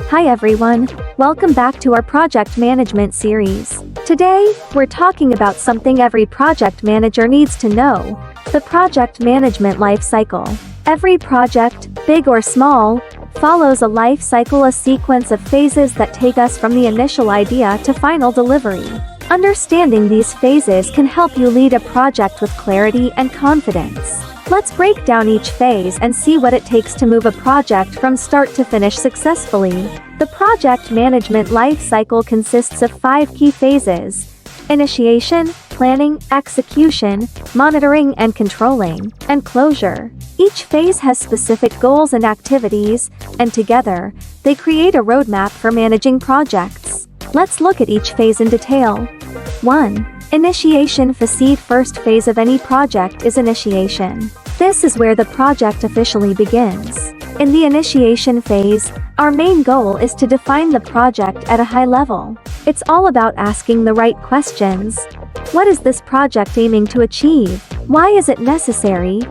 Hi everyone, welcome back to our project management series. Today, we're talking about something every project manager needs to know: the project management life cycle. Every project, big or small, follows a life cycle, a sequence of phases that take us from the initial idea to final delivery. Understanding these phases can help you lead a project with clarity and confidence. Let's break down each phase and see what it takes to move a project from start to finish successfully. The project management life cycle consists of 5 key phases: initiation, planning, execution, monitoring and controlling, and closure. Each phase has specific goals and activities, and together, they create a roadmap for managing projects. Let's look at each phase in detail. 1. Initiation phase. First phase of any project is initiation. This is where the project officially begins. In the initiation phase, our main goal is to define the project at a high level. It's all about asking the right questions. What is this project aiming to achieve? Why is it necessary?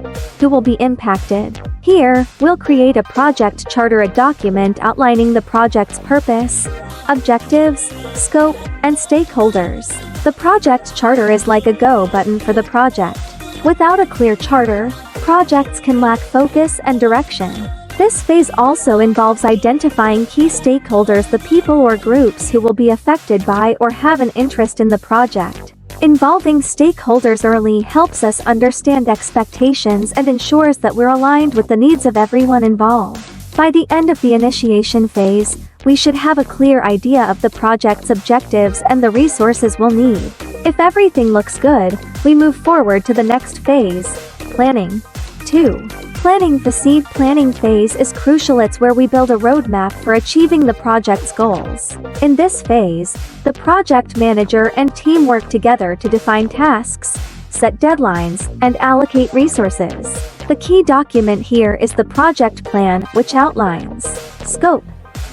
Who will be impacted? Here, we'll create a project charter, a document outlining the project's purpose, objectives, scope, and stakeholders. The project charter is like a go button for the project. Without a clear charter, projects can lack focus and direction. This phase also involves identifying key stakeholders, the people or groups who will be affected by or have an interest in the project. Involving stakeholders early helps us understand expectations and ensures that we're aligned with the needs of everyone involved. By the end of the initiation phase, we should have a clear idea of the project's objectives and the resources we'll need. If everything looks good, we move forward to the next phase: planning. 2. Planning phase. Planning phase is crucial. It's where we build a roadmap for achieving the project's goals. In this phase, the project manager and team work together to define tasks, set deadlines, and allocate resources. The key document here is the project plan, which outlines scope,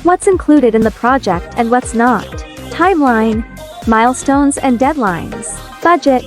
what's included in the project and what's not, timeline, milestones and deadlines, budget,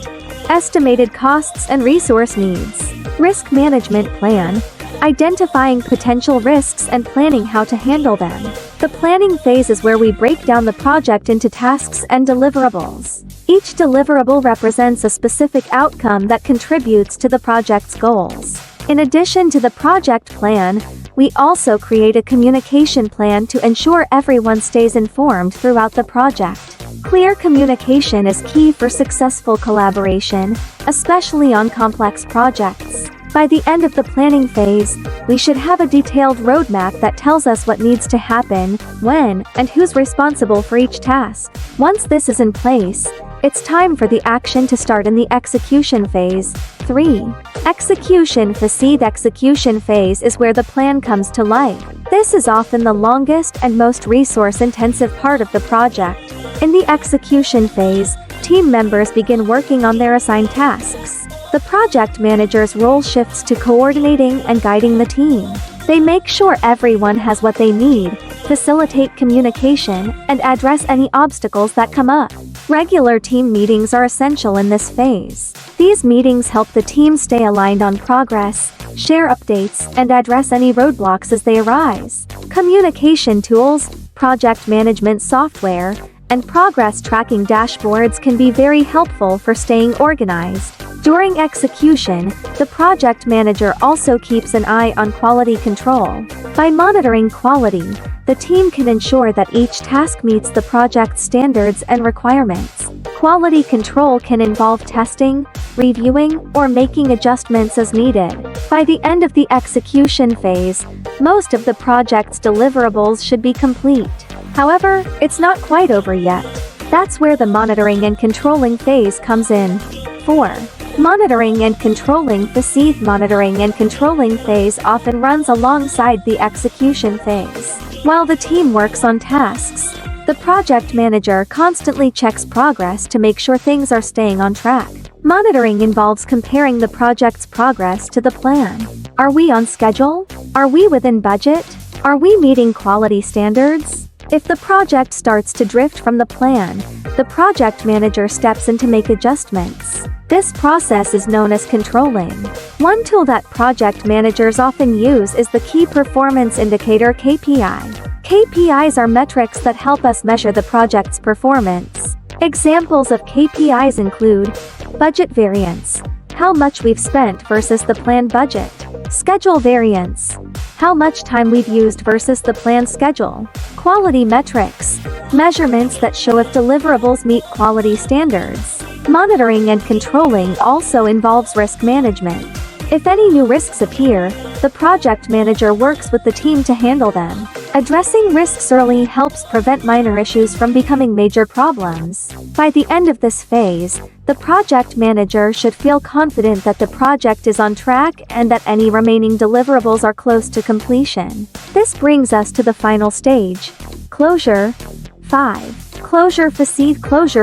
estimated costs and resource needs, risk management plan, identifying potential risks and planning how to handle them. The planning phase is where we break down the project into tasks and deliverables. Each deliverable represents a specific outcome that contributes to the project's goals. In addition to the project plan, we also create a communication plan to ensure everyone stays informed throughout the project. Clear communication is key for successful collaboration, especially on complex projects. By the end of the planning phase, we should have a detailed roadmap that tells us what needs to happen, when, and who's responsible for each task. Once this is in place, it's time for the action to start in the execution phase. 3. Execution phase. The execution phase is where the plan comes to life. This is often the longest and most resource-intensive part of the project. In the execution phase, team members begin working on their assigned tasks. The project manager's role shifts to coordinating and guiding the team. They make sure everyone has what they need, facilitate communication, and address any obstacles that come up. Regular team meetings are essential in this phase. These meetings help the team stay aligned on progress, share updates, and address any roadblocks as they arise. Communication tools, project management software, and progress tracking dashboards can be very helpful for staying organized. During execution, the project manager also keeps an eye on quality control. By monitoring quality, the team can ensure that each task meets the project's standards and requirements. Quality control can involve testing, reviewing, or making adjustments as needed. By the end of the execution phase, most of the project's deliverables should be complete. However, it's not quite over yet. That's where the monitoring and controlling phase comes in. 4. Monitoring and controlling phase. Monitoring and controlling phase often runs alongside the execution phase. While the team works on tasks, the project manager constantly checks progress to make sure things are staying on track. Monitoring involves comparing the project's progress to the plan. Are we on schedule? Are we within budget? Are we meeting quality standards? If the project starts to drift from the plan, the project manager steps in to make adjustments. This process is known as controlling. One tool that project managers often use is the Key Performance Indicator (KPI). KPIs are metrics that help us measure the project's performance. Examples of KPIs include budget variance, how much we've spent versus the planned budget; schedule variance, how much time we've used versus the planned schedule; quality metrics, measurements that show if deliverables meet quality standards. Monitoring and controlling also involves risk management. If any new risks appear, the project manager works with the team to handle them. Addressing risks early helps prevent minor issues from becoming major problems. By the end of this phase, the project manager should feel confident that the project is on track and that any remaining deliverables are close to completion. This brings us to the final stage, closure. 5. Closure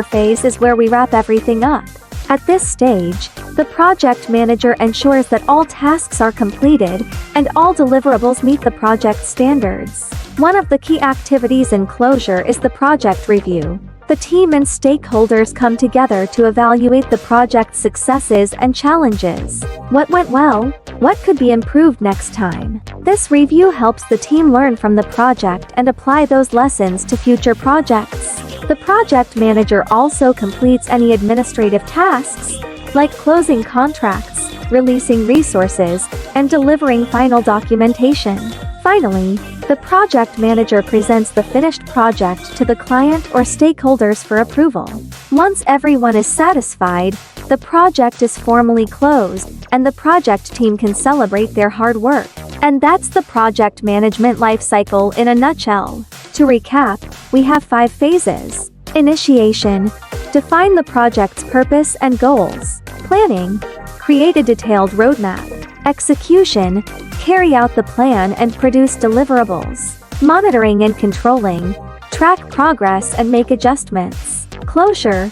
phase is where we wrap everything up. At this stage, the project manager ensures that all tasks are completed and all deliverables meet the project standards. One of the key activities in closure is the project review. The team and stakeholders come together to evaluate the project's successes and challenges. What went well? What could be improved next time? This review helps the team learn from the project and apply those lessons to future projects. The project manager also completes any administrative tasks, like closing contracts, releasing resources, and delivering final documentation. Finally, the project manager presents the finished project to the client or stakeholders for approval. Once everyone is satisfied, the project is formally closed, and the project team can celebrate their hard work. And that's the project management life cycle in a nutshell. To recap, we have 5 phases. Initiation. Define the project's purpose and goals. Planning. Create a detailed roadmap. Execution. Carry out the plan and produce deliverables. Monitoring and controlling. Track progress and make adjustments. Closure.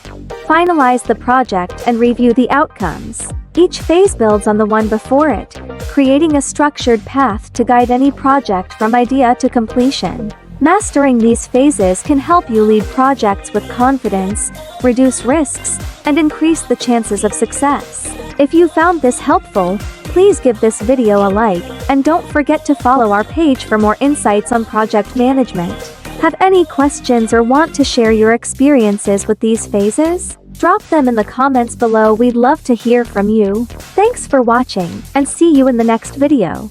Finalize the project and review the outcomes. Each phase builds on the one before it, creating a structured path to guide any project from idea to completion. Mastering these phases can help you lead projects with confidence, reduce risks, and increase the chances of success. If you found this helpful, please give this video a like, and don't forget to follow our page for more insights on project management. Have any questions or want to share your experiences with these phases? Drop them in the comments below. We'd love to hear from you. Thanks for watching, and see you in the next video.